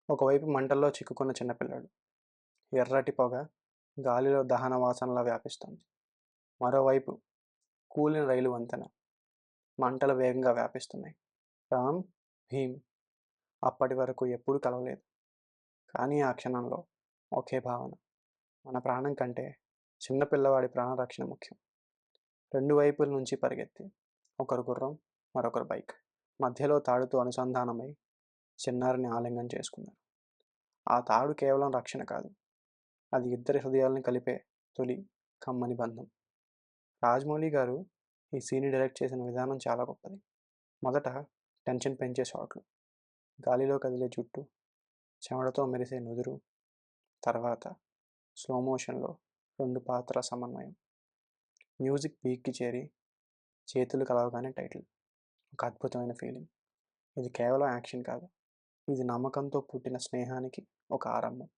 ఒకవైపు మంటల్లో చిక్కుకున్న చిన్నపిల్లాడు. ఎర్రటి పొగ గాలిలో దహన వాసనలా వ్యాపిస్తుంది. మరోవైపు కూలిన రైలు వంతెన. మంటలు వేగంగా వ్యాపిస్తున్నాయి. రామ్, భీమ్ అప్పటి వరకు ఎప్పుడూ కలవలేదు. కానీ ఆ క్షణంలో ఒకే భావన. మన ప్రాణం కంటే చిన్నపిల్లవాడి ప్రాణరక్షణ ముఖ్యం. రెండు వైపుల నుంచి పరిగెత్తి, ఒకరు గుర్రం, మరొకరు బైక్. మధ్యలో తాడుతో అనుసంధానమై చిన్నారిని ఆలింగనం చేసుకున్నారు. ఆ తాడు కేవలం రక్షణ కాదు, అది ఇద్దరి హృదయాలను కలిపే తొలి కమ్మని బంధం. రాజమౌళి గారు ఈ సీన్ని డైరెక్ట్ చేసిన విధానం చాలా గొప్పది. మొదట టెన్షన్ పెంచే షాట్లు, గాలిలో కదిలే జుట్టు, చెమటతో మెరిసే నుదురు. తర్వాత స్లో మోషన్లో రెండు పాత్రల సమన్వయం. మ్యూజిక్ పీక్కి చేరి చేతులు కలవగానే టైటిల్. ఒక అద్భుతమైన ఫీలింగ్. ఇది కేవలం యాక్షన్ కాదు, ఇది నమ్మకంతో పుట్టిన స్నేహానికి ఒక ఆరంభం.